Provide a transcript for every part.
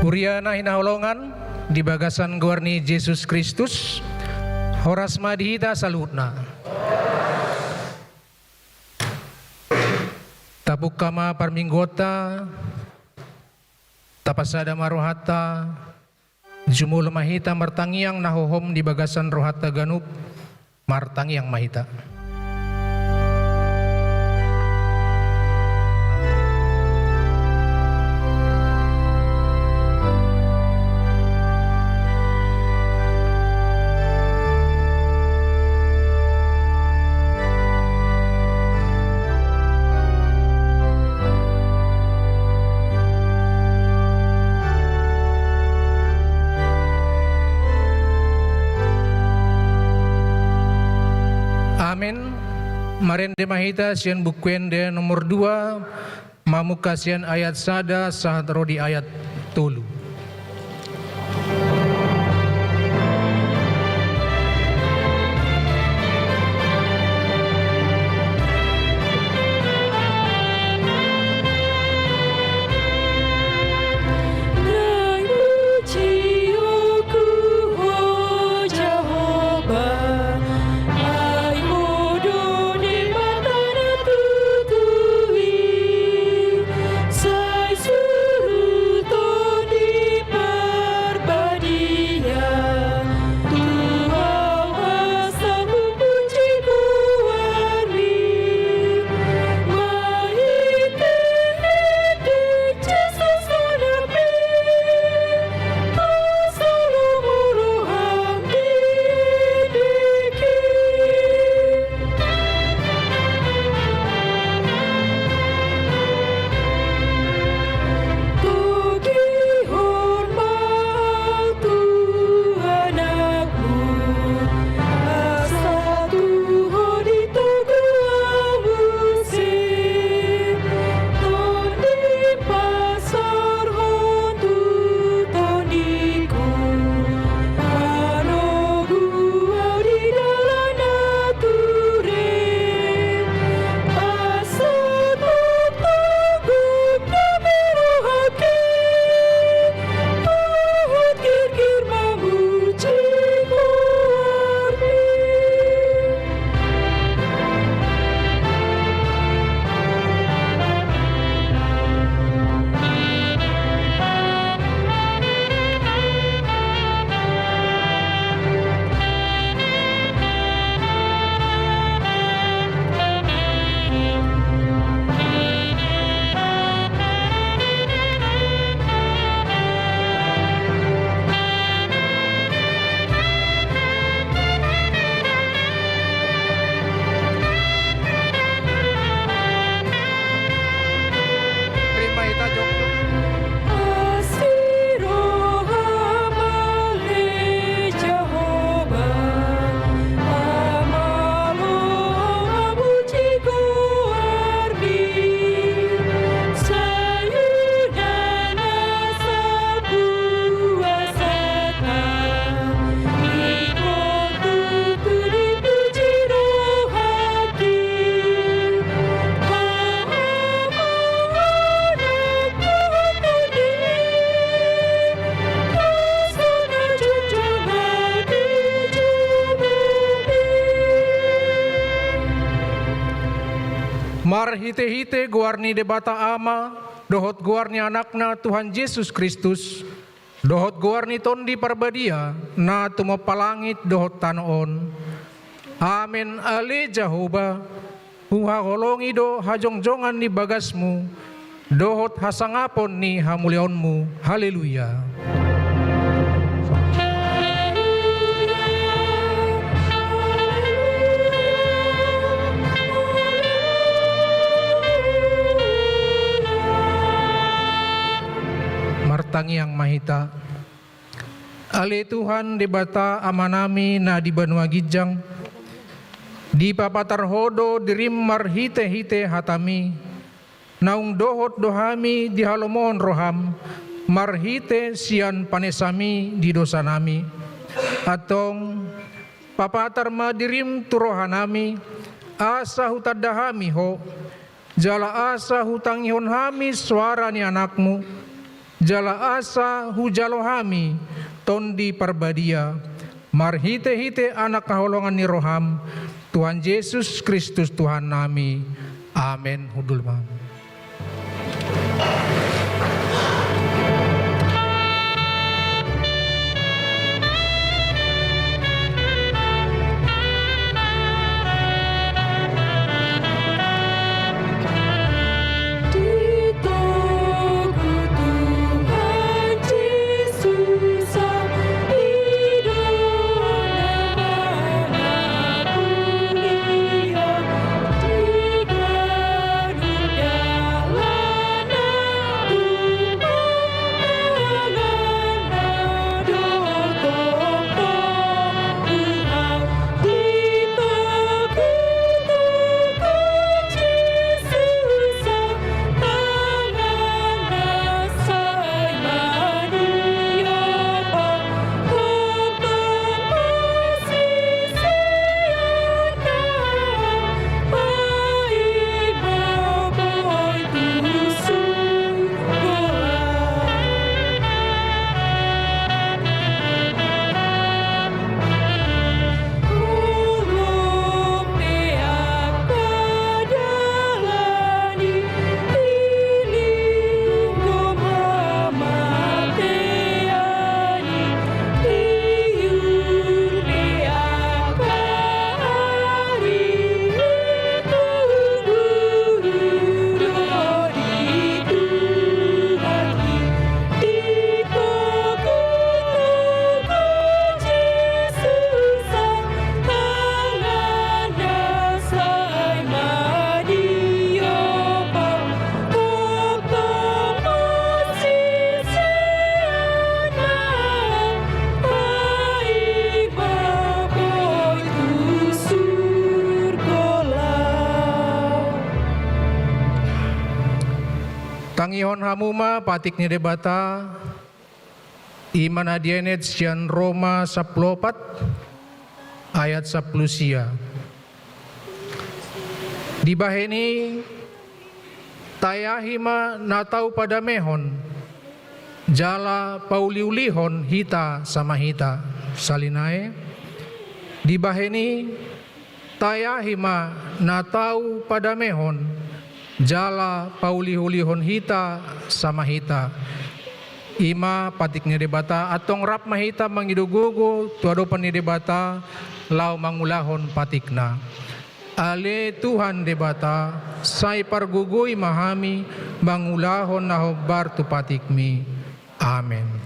Kuriana hinaholongan di bagasan guarni Yesus Kristus, horas madihita salutna. Tapuk kama parminggota, tapasada marohata, jumul mahita martangiang nahohom di bagasan rohata ganup, martangiang mahita. Marende mahita sian bukwende nomor 2 mamuka sian ayat sada sahat rodi ayat 3. Marhite-hite guarni debata ama, dohot guarni anakna Tuhan Yesus Kristus, dohot guarni tondi parbadia, na tumapalangit dohot tanoon. Amen ale Jehovah, huha holongi do hajongjongan ni bagasmu, dohot hasangapon ni hamulyaonmu. Haleluya. Martangiang mahita. Ale Tuhan debata amanami na di banua gijang, di papatar hodo dirim marhite-hite hatami, naung dohot dohami di halomon roham, marhite sian panesami di dosa nami, atong papatar madirim turohanami, asa hutadahami ho, jala asa hutangihon hami suara ni anakmu, jala asa hujalohami tondi parbadia, marhite-hite anak kaholongan ni roham, Tuhan Yesus Kristus Tuhan nami. Amin. Hudul ma. Tangihon hamuma patik ni debata iman adienet sian Roma 14 ayat 10 sia. Dibaheni tayahima natau pada mehon jala pauliulihon hita sama hita salinae. Dibaheni tayahima natau pada mehon jala paulihulihon hita sama hita. Ima patiknya debata atong rap mahita mangidugugo tuadopan ni debata lau mangulahon patikna. Ale Tuhan debata say pargugui mahami mangulahon nahobar tu patikmi. Amen.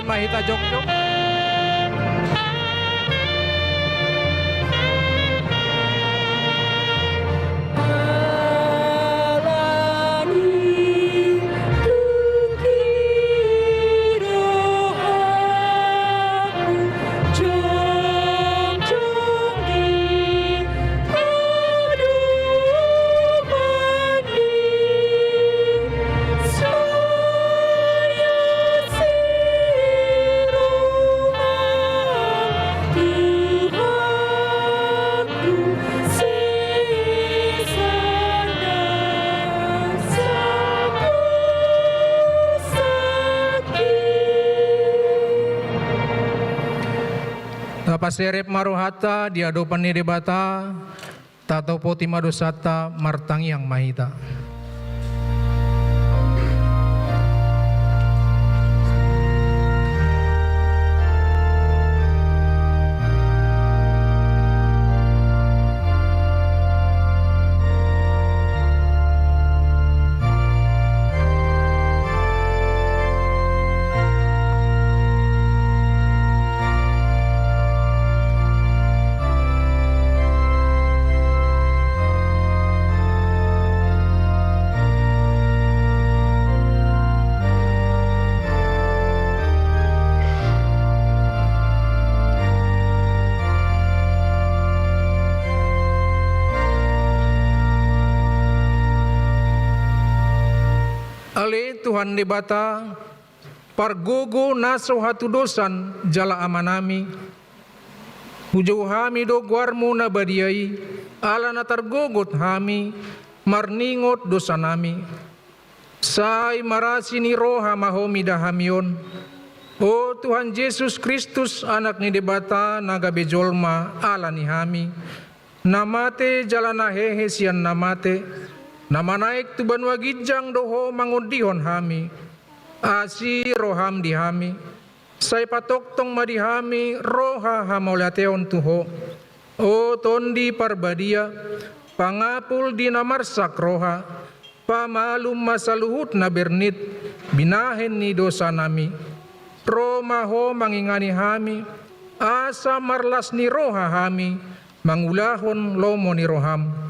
Mahita jong-jong. Paserep maruhata diadopan ni debata tato poti madosata martangiang mahita. Tuhan debata, pargogo naso hatu dosan jala amanami. Hujau hami do guarmu na badiai, ala na targogot hami, marningot dosa nami. Sai marasi ni roha mahomi dahamion. O Tuhan Yesus Kristus anak ni debata nagabejolma ala ni hami. Namate jalana hehe sian namate. Nama naik tu banwa gijang doho mangundihon hami. Asi roham di hami. Sai patok tong madihami roha hamolateon tuho. O tondi parbadia. Pangapul di namarsak roha. Pamalum masaluhut na bernit. Binahen ni dosa nami. Roma ho mangingani hami. Asa marlas ni roha hami. Mangulahon lomo ni roham.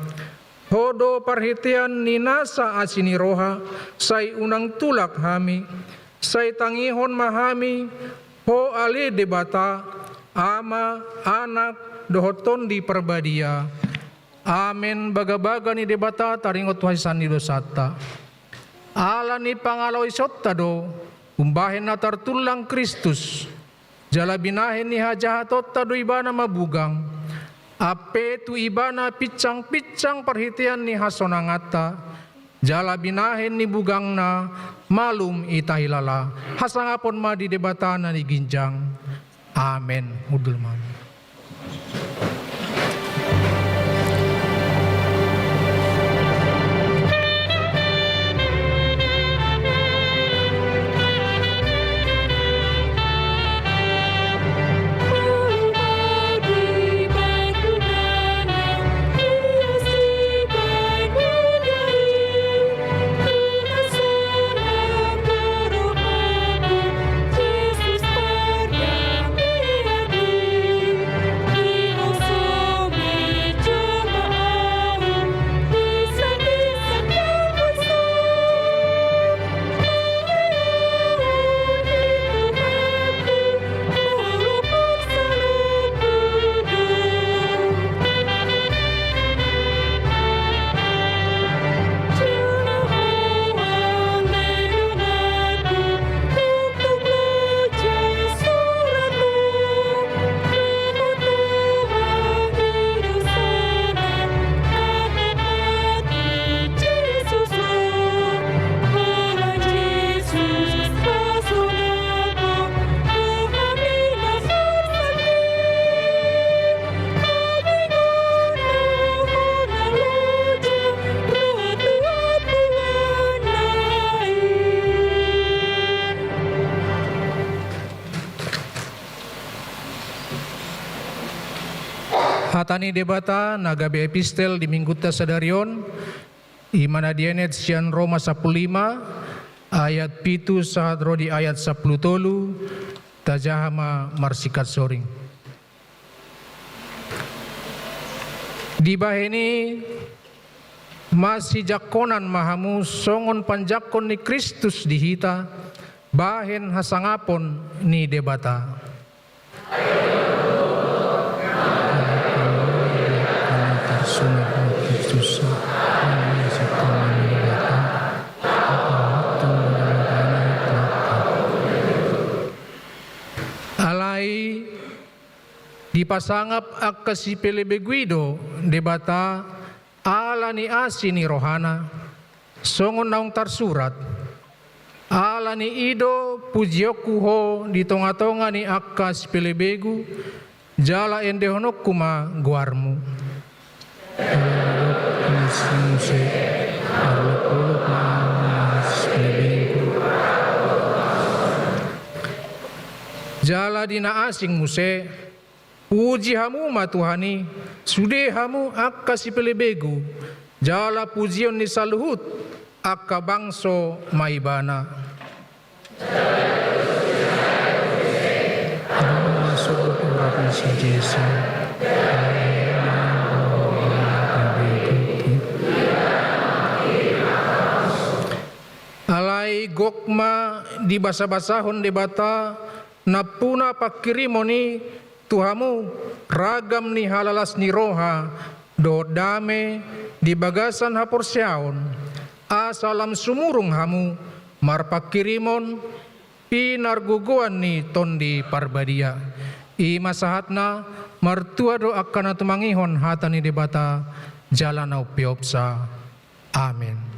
Hodo perhatian ni nasa asini roha. Sai unang tulak hami. Sai tangihon mahami. Ho ale debata. Ama anak dohoton di perbadia. Amen. Baga-baga ni debata taringot waisan ni dosata. Ala ni pangalaw isotta do. Umbahin na tartulang Kristus. Jala binahin ni hajahatot do ibana mabugang. Ape tu ibana picang-picang perhitian ni hasonangata. Jala binahin ni bugang na malum itahilala. Hasangapon ma di debata na ni ginjang. Amen. Udul mami. Hatani debata nagabe epistel di mingguta sadarion imana dienet sian Roma 15 ayat pitu sahat rodi ayat 10 tolu tajahama marsikat soring. Di baheni masih jakonan mahamu songon panjakon ni Kristus dihita bahen hasangapon ni debata. Alai dipasangap akka si pelebeguido debata ala ni asini rohana songon naung tarsurat ala ni ido pujiokuho di tonga-tonga ni akka si pelebegu jala endehonok kuma guarmu. Jala dina asing muse puji hamu matuhani sude hamu akka si pelebegu jala pujion ni saluhut akka bangso maibana. Masuk urapan si Yesus. Alai gokma di basa-basahon debata napuna pakirimoni tuhamu ragam ni halalas ni roha do dame di bagasan haporsiaon asalam sumurung hamu marpakirimon pinarguguan ni tondi parbadia. I masahatna martua doakan tumangihon hatani debata jalan au piopsa. Amin.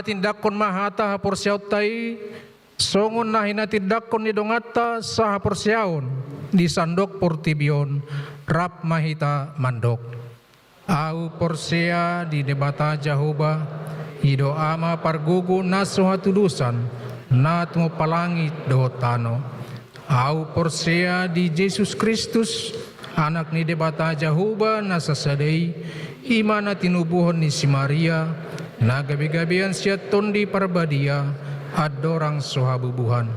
Tindakon mahata haporsiautai songon na hinatindakon ni dongata sa haporsiaon di sandok portibion rap mahita mandok au porsia di debata Jahoba ido ama pargugu naso hatudusan na tumo palangit dohotano au porsia di Yesus Kristus anak ni debata Jahoba nasasadai imana tinubuhon ni si Maria na gabi-gabian siya tondi parbadia adorang sohabubuhan.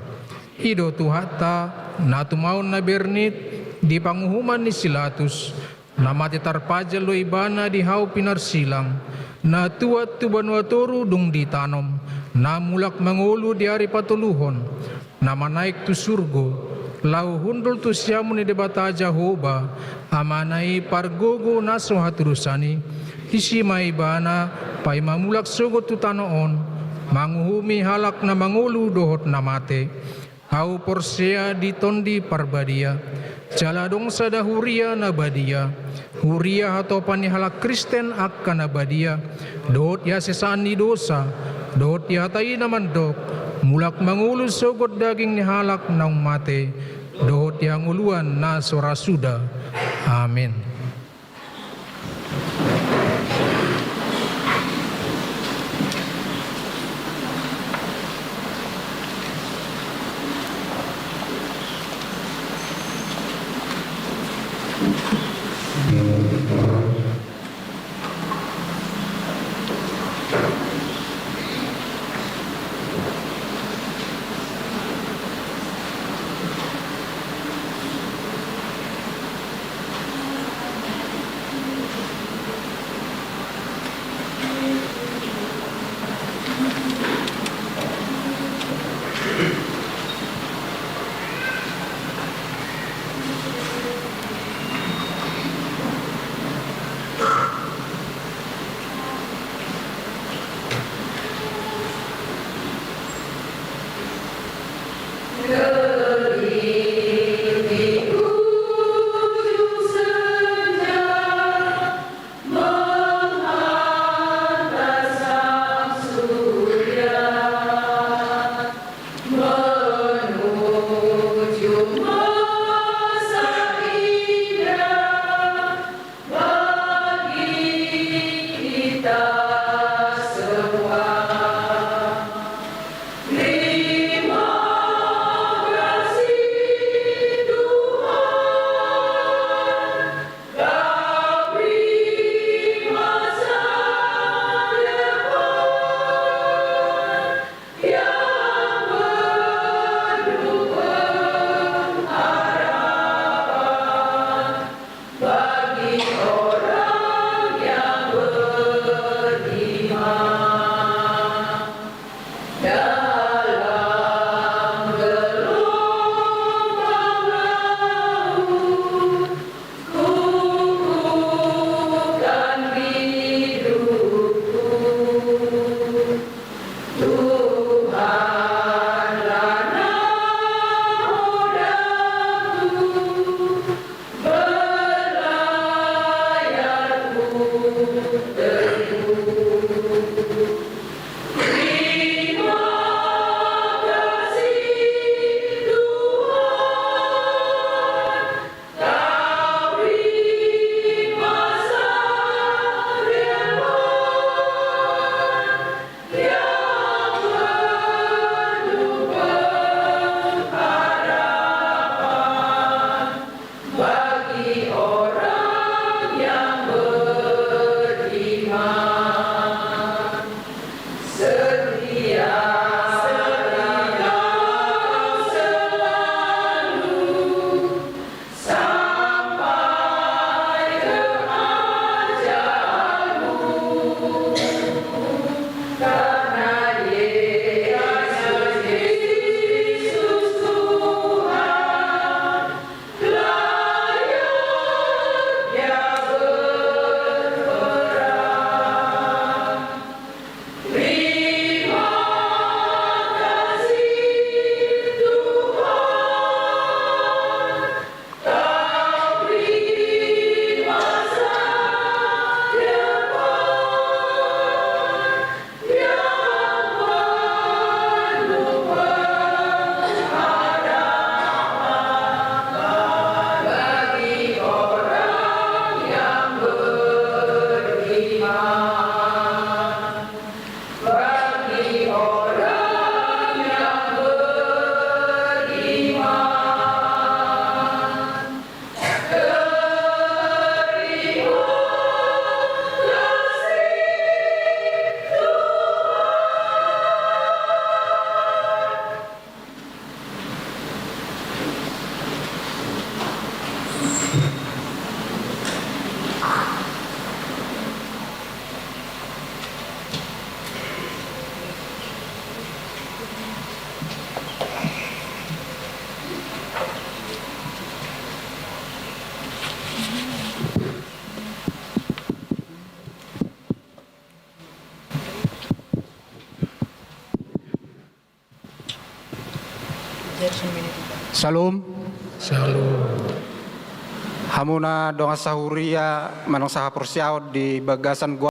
Ido tuhata na tumaon na bernit di panguhuman ni Silatus na mati tarpajal lo ibana di hau pinarsilang na tuat tubanwatoru dung ditanom na mulak mangulu di hari patuluhon na manaik tu surgo lau hundul tu siamu ni debata Jahoba amanai pargogo na sohaturusani isi maibana pai mamulak sugot tu tanoon manguhumi halak na mangulu dohot na mate au porsia di tondi parbadia jaladong sada huria na badia huria hatopan ni halak Kristen akka na badia dohot ya sesani dosa dohot ya hatai na mandok mulak mangulu sugot daging ni halak naung mate dohot ya nguluan na sorasuda. Amin. Salum. Shalom. Hamuna donga sahuria manong saha porsiaw di bagasan gua